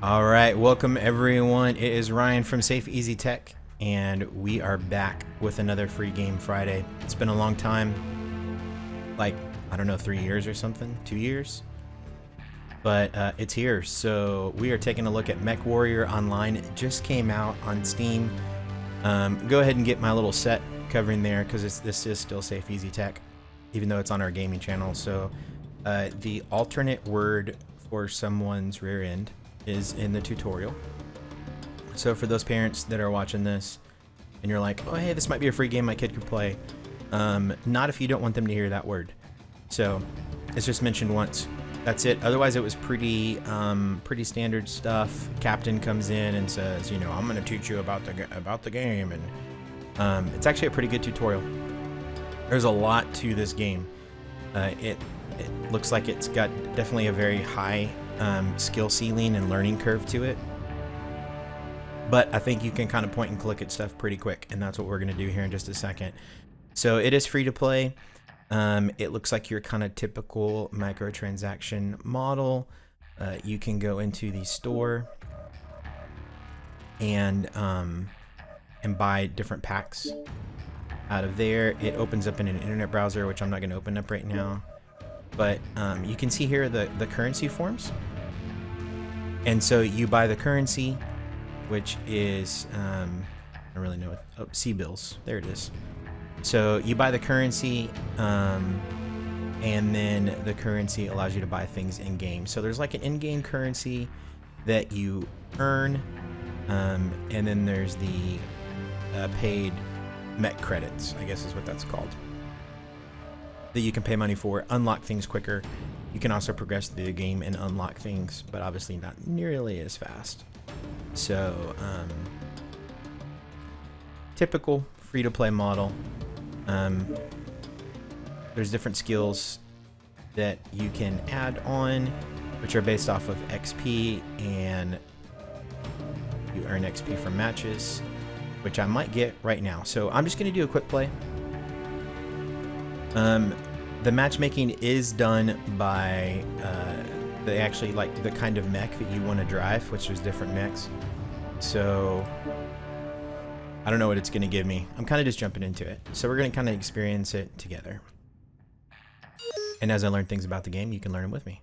All right, welcome everyone. It is Ryan from Safe Easy Tech, and we are back with another free game Friday. It's been a long time, like, I don't know, 3 years or something, 2 years, but it's here. So we are taking a look at Mech Warrior Online. It just came out on Steam. Go ahead and get my little set covering there because this is still Safe Easy Tech, even though it's on our gaming channel. So the alternate word for someone's rear end is in the tutorial. So for those parents that are watching this and you're like, oh hey, this might be a free game my kid could play, not if you don't want them to hear that word. So it's just mentioned once, that's it. Otherwise it was pretty standard stuff. Captain comes in and says, you know, I'm gonna teach you about the game, and it's actually a pretty good tutorial. There's a lot to this game. It looks like it's got definitely a very high skill ceiling and learning curve to it, but I think you can kind of point and click at stuff pretty quick, and that's what we're going to do here in just a second. So it is free to play. It looks like your kind of typical microtransaction model. You can go into the store and buy different packs out of there. It opens up in an internet browser, which I'm not going to open up right now. But you can see here the currency forms. And so you buy the currency, which is, I don't really know what, oh, C-bills, there it is. So you buy the currency, and then the currency allows you to buy things in-game. So there's like an in-game currency that you earn, and then there's the paid mech credits, I guess is what that's called, that you can pay money for, unlock things quicker. You can also progress through the game and unlock things, but obviously not nearly as fast. So, typical free-to-play model. There's different skills that you can add on, which are based off of XP, and you earn XP from matches, which I might get right now. So I'm just going to do a quick play. The matchmaking is done by they actually like the kind of mech that you want to drive, which is different mechs. So I don't know what it's going to give me. I'm kind of just jumping into it. So we're going to kind of experience it together. And as I learn things about the game, you can learn them with me.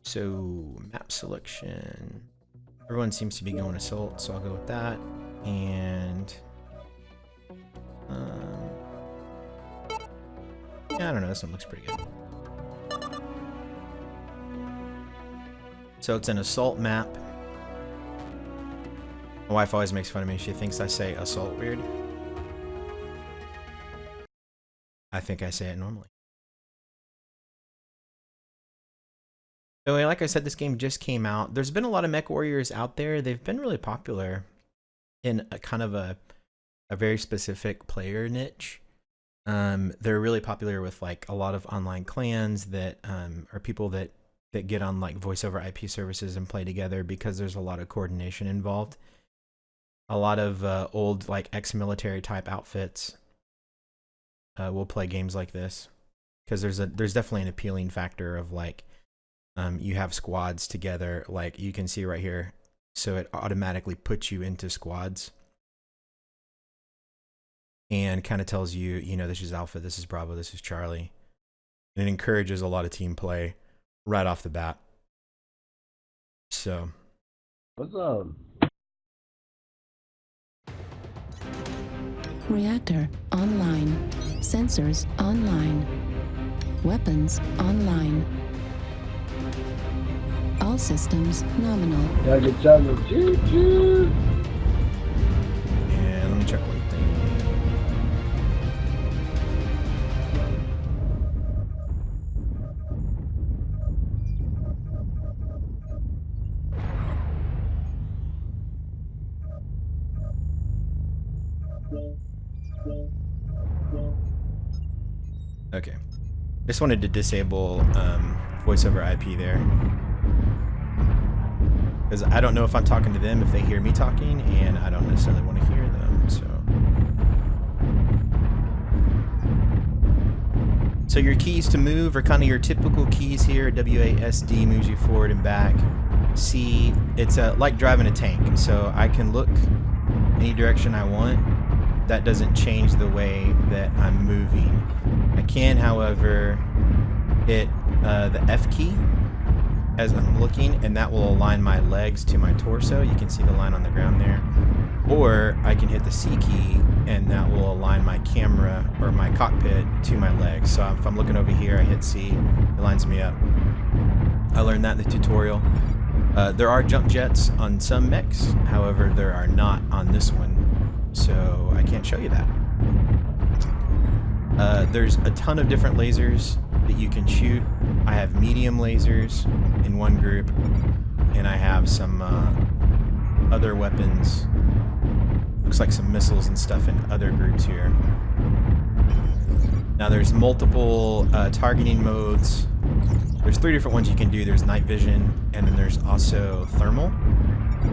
So map selection. Everyone seems to be going assault, so I'll go with that. And yeah, I don't know, this one looks pretty good. So it's an assault map. My wife always makes fun of me. She thinks I say assault weird. I think I say it normally. So like I said, this game just came out. There's been a lot of Mech Warriors out there. They've been really popular in a kind of a very specific player niche. They're really popular with like a lot of online clans that are people that get on like voice over IP services and play together, because there's a lot of coordination involved. A lot of old like ex-military type outfits will play games like this, because there's definitely an appealing factor of like you have squads together, like you can see right here. So it automatically puts you into squads and kind of tells you, you know, this is Alpha, this is Bravo, this is Charlie. And it encourages a lot of team play right off the bat. So. What's up? Reactor online. Sensors online. Weapons online. All systems nominal. Choo-choo. And let me check one thing. Okay. Just wanted to disable voice over IP there, because I don't know if I'm talking to them, if they hear me talking, and I don't necessarily want to hear them. So So your keys to move are kind of your typical keys here. WASD moves you forward and back. C, it's like driving a tank. So I can look any direction I want. That doesn't change the way that I'm moving. I can, however, hit the F key as I'm looking, and that will align my legs to my torso. You can see the line on the ground there. Or I can hit the C key, and that will align my camera or my cockpit to my legs. So if I'm looking over here, I hit C, it lines me up. I learned that in the tutorial. There are jump jets on some mechs, however, there are not on this one, so I can't show you that. There's a ton of different lasers that you can shoot. I have medium lasers in one group, and I have some other weapons. Looks like some missiles and stuff in other groups here. Now there's multiple targeting modes. There's 3 different ones you can do. There's night vision, and then there's also thermal.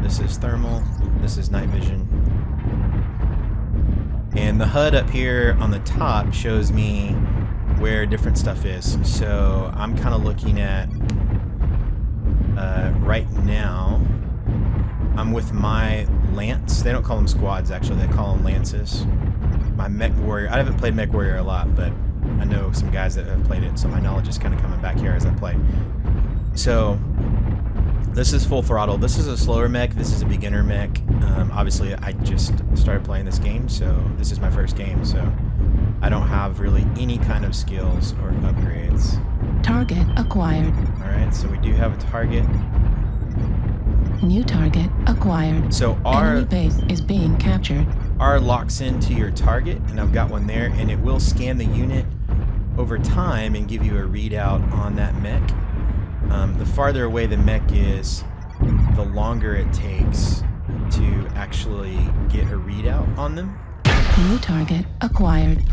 This is thermal, this is night vision. And the HUD up here on the top shows me where different stuff is. So I'm kind of looking at, right now, I'm with my Lance. They don't call them squads, actually. They call them Lances. My Mech Warrior. I haven't played Mech Warrior a lot, but I know some guys that have played it, so my knowledge is kind of coming back here as I play. So this is full throttle. This is a slower mech. This is a beginner mech. Obviously, I just started playing this game, so this is my first game, so I don't have really any kind of skills or upgrades. Target acquired. Alright, so we do have a target. New target acquired. So our Enemy base is being captured. R locks into your target, and I've got one there, and it will scan the unit over time and give you a readout on that mech. The farther away the mech is, the longer it takes to actually get a readout on them. New target acquired.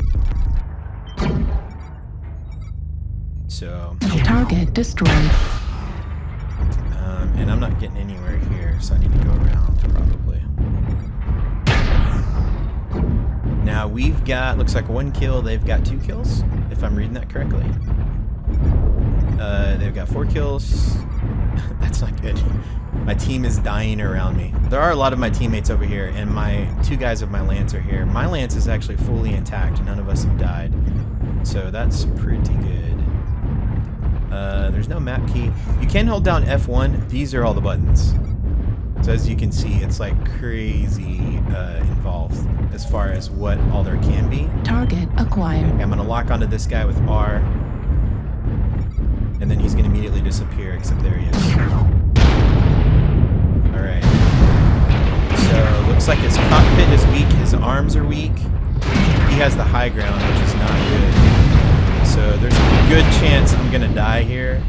So Target destroyed. and I'm not getting anywhere here, so I need to go around probably. Now we've got, looks like 1 kill, they've got 2 kills, if I'm reading that correctly. They've got 4 kills. That's not good. My team is dying around me. There are a lot of my teammates over here, and my 2 guys of my Lance are here. My Lance is actually fully intact. None of us have died. So that's pretty good. There's no map key. You can hold down F1. These are all the buttons. So as you can see, it's like crazy involved as far as what all there can be. Target acquired. Okay, I'm going to lock onto this guy with R. And then he's going to immediately disappear, except there he is. Alright. So, looks like his cockpit is weak, his arms are weak. He has the high ground, which is not good. So, there's a good chance I'm going to die here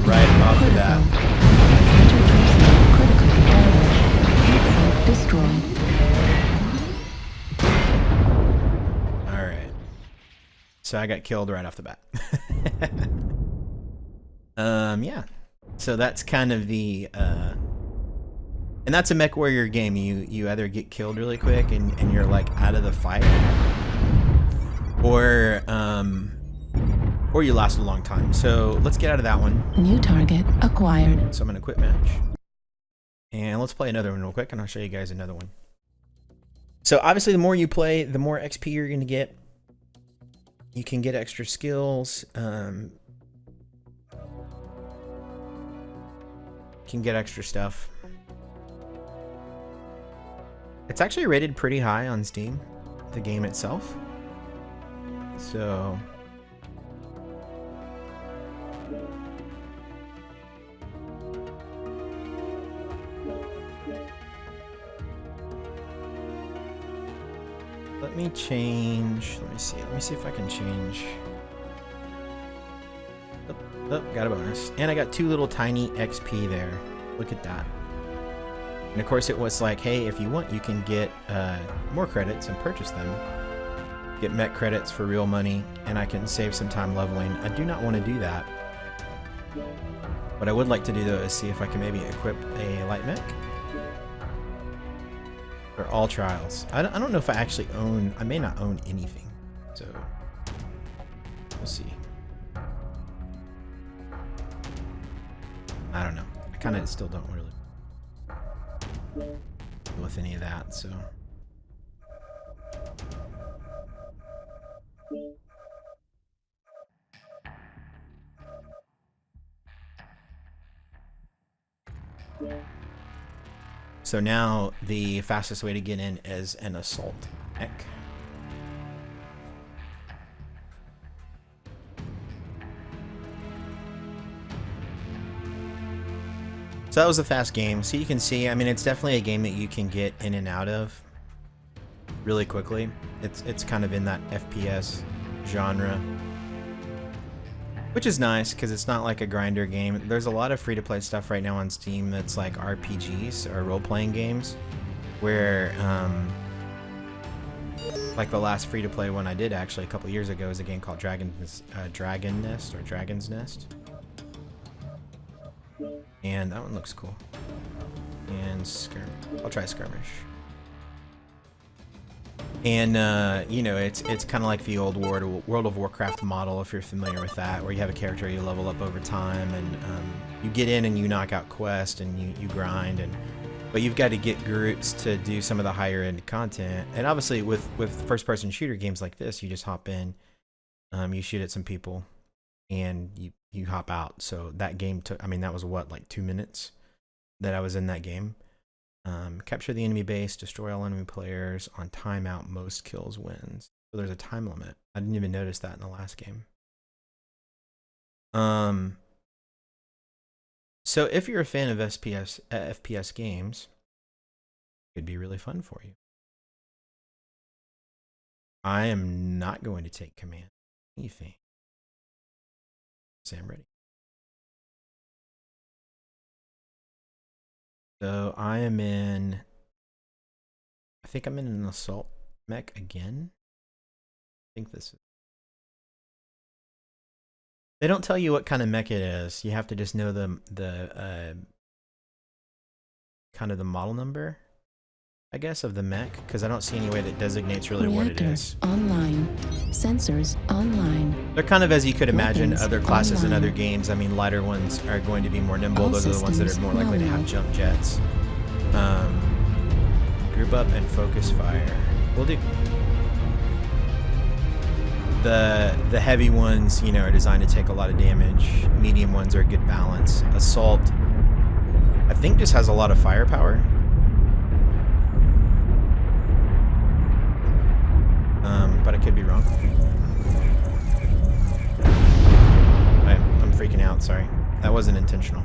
right off the bat. Destroyed. Alright. So, I got killed right off the bat. Yeah. So that's kind of the, and that's a Mech Warrior game. You either get killed really quick and you're like out of the fight, or you last a long time. So let's get out of that one. New target acquired. So I'm gonna quit match, and let's play another one real quick, and I'll show you guys another one. So obviously, the more you play, the more XP you're gonna get. You can get extra skills. Can get extra stuff. It's actually rated pretty high on Steam, the game itself. So let me change. Let me see if I can change. Oh, got a bonus. And I got 2 little tiny XP there. Look at that. And of course it was like, hey, if you want, you can get more credits and purchase them. Get mech credits for real money, and I can save some time leveling. I do not want to do that. What I would like to do, though, is see if I can maybe equip a light mech. Or all trials. I don't know if I actually own... I may not own anything. So... We'll see. I don't know. I kind of still don't really deal with any of that, so. So now the fastest way to get in is an assault mech. So that was a fast game. So you can see, I mean, it's definitely a game that you can get in and out of really quickly. It's kind of in that FPS genre, which is nice because it's not like a grinder game. There's a lot of free-to-play stuff right now on Steam that's like RPGs or role-playing games, where like the last free-to-play one I did actually a couple years ago is a game called Dragon's Nest. And that one looks cool. And skirmish. I'll try skirmish. And you know, it's kind of like the old World of Warcraft model, if you're familiar with that, where you have a character you level up over time, and you get in and you knock out quests and you grind, but you've got to get groups to do some of the higher end content. And obviously with first person shooter games like this, you just hop in, you shoot at some people, and you hop out. So that game took, I mean, that was what, like 2 minutes that I was in that game. Capture the enemy base, destroy all enemy players on timeout, most kills wins. So there's a time limit. I didn't even notice that in the last game. So if you're a fan of FPS games, it could be really fun for you. I am not going to take command anything. So I'm ready. So I am in, I think I'm in an assault mech again. I think this is. They don't tell you what kind of mech it is. You have to just know the kind of the model number, I guess, of the mech, because I don't see any way that designates really what it is. Online. Sensors online. They're kind of, as you could imagine, Weapons other classes in online. other games. I mean, lighter ones are going to be more nimble. All Those are the ones that are more likely to have systems jump jets. Group up and focus fire. We'll do. The heavy ones, you know, are designed to take a lot of damage. Medium ones are a good balance. Assault, I think, just has a lot of firepower. But I could be wrong. I'm freaking out, sorry. That wasn't intentional.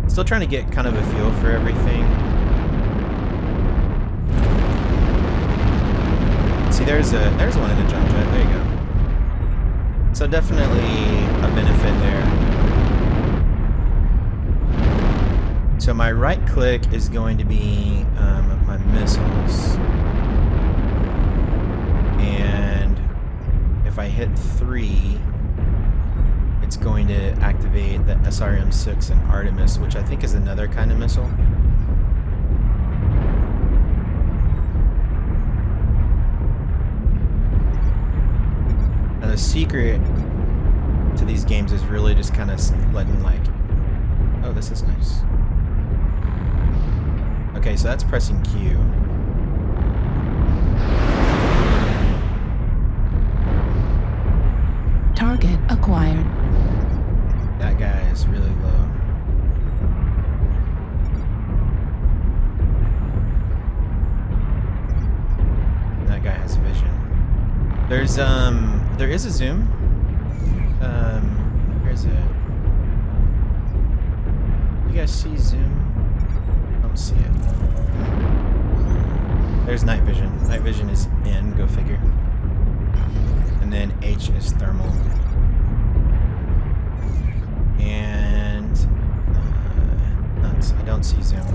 Still trying to get kind of a feel for everything. See, there's one in a jump jet. There you go. So definitely a benefit there. So my right click is going to be my missiles. And if I hit 3, it's going to activate the SRM-6 and Artemis, which I think is another kind of missile. Now the secret to these games is really just kind of letting, like, oh, this is nice. Okay, so that's pressing Q. Target acquired. That guy is really low. That guy has vision. There is a zoom. Where is it? You guys see zoom? I don't see it. There's night vision. Night vision is in, go figure. And then H is thermal. And I don't see zoom.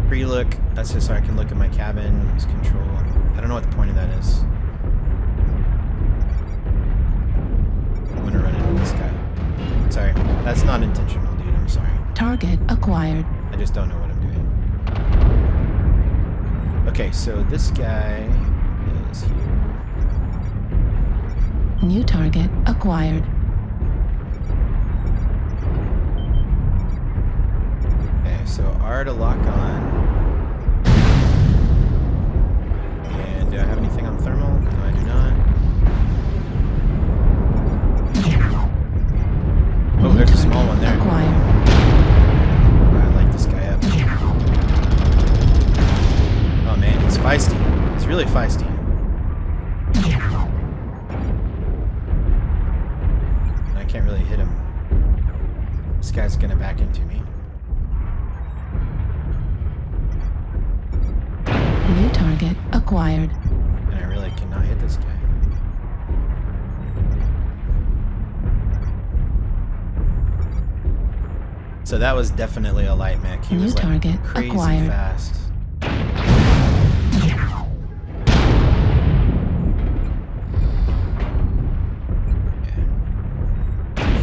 Pre-look, that's just so I can look at my cabin. It's control. I don't know what the point of that is. I'm gonna run into this guy. Sorry, that's not intentional, dude. I'm sorry. Target acquired. I just don't know what I'm doing. Okay, so this guy is here. New target acquired. Okay, so R to lock on. And do I have anything on thermal? No, I do not. Oh, there's a small one there. Acquired. I light this guy up. Oh man, he's feisty. He's really feisty. I can't really hit him. This guy's gonna back into me. New target acquired. And I really cannot hit this guy. So that was definitely a light mech. He New was like target crazy acquired. fast. Yeah.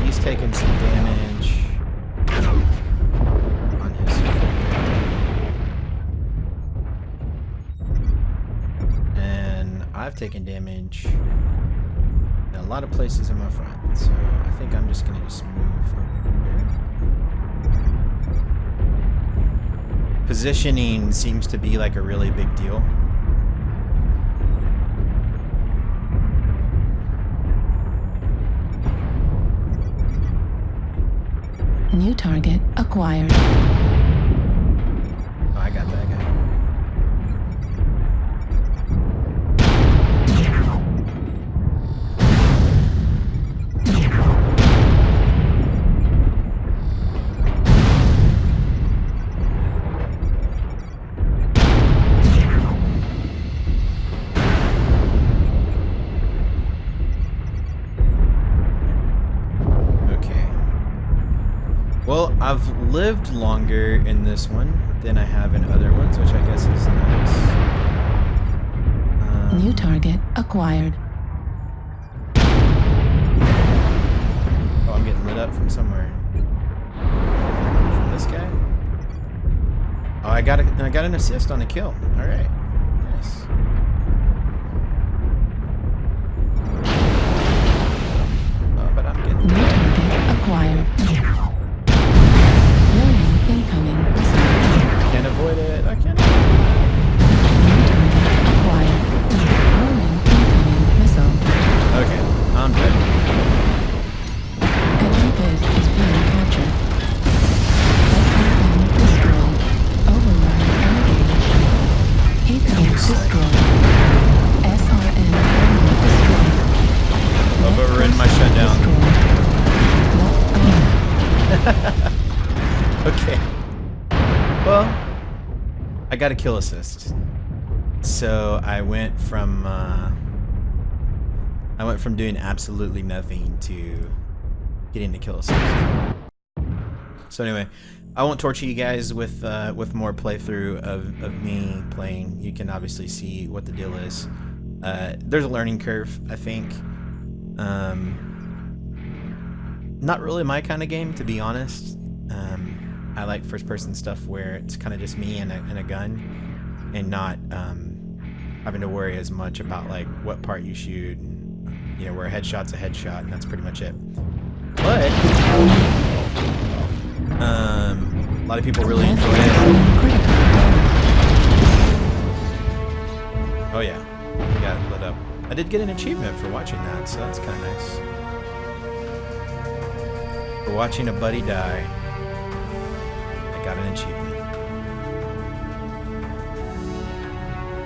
He's taking some damage on his foot. And I've taken damage in a lot of places in my front. So I think I'm just gonna move over here. Positioning seems to be like a really big deal. New target acquired. Oh, I got that guy. Well, I've lived longer in this one than I have in other ones, which I guess is nice. New target acquired. Oh, I'm getting lit up from somewhere. From this guy? Oh, I got an assist on a kill. All right, nice. Oh, but I'm getting New target acquired. Warning incoming missile. I can't avoid it. I can't. New target acquired. Warning incoming missile. Okay, I'm dead. Enemy base is being captured. SRM destroyed. Override engaged. Econ destroyed. SRM terminal destroyed. I've overridden my shutdown. Okay. Well, I got a kill assist. So I went from doing absolutely nothing to getting the kill assist. So anyway, I won't torture you guys with more playthrough of me playing. You can obviously see what the deal is. There's a learning curve, I think. Not really my kind of game, to be honest. I like first-person stuff where it's kind of just me and a gun, and not having to worry as much about like what part you shoot, and, you know, where a headshot's a headshot, and that's pretty much it. But a lot of people really enjoy it. Oh yeah, he got lit up. I did get an achievement for watching that, so that's kind of nice. For watching a buddy die, I got an achievement.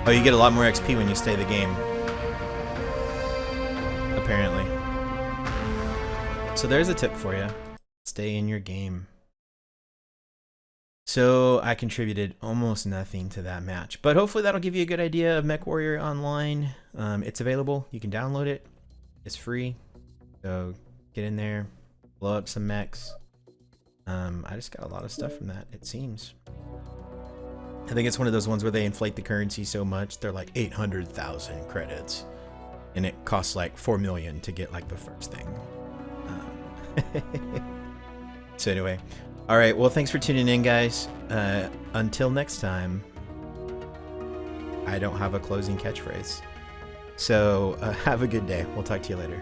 Oh, you get a lot more XP when you stay the game. Apparently. So there's a tip for you. Stay in your game. So I contributed almost nothing to that match, but hopefully that'll give you a good idea of Mech Warrior Online. It's available. You can download it. It's free. So get in there, blow up some mechs. I just got a lot of stuff from that, it seems. I think it's one of those ones where they inflate the currency so much. They're like 800,000 credits, and it costs like 4 million to get like the first thing. So anyway, all right. Well, thanks for tuning in, guys. Until next time, I don't have a closing catchphrase. So have a good day. We'll talk to you later.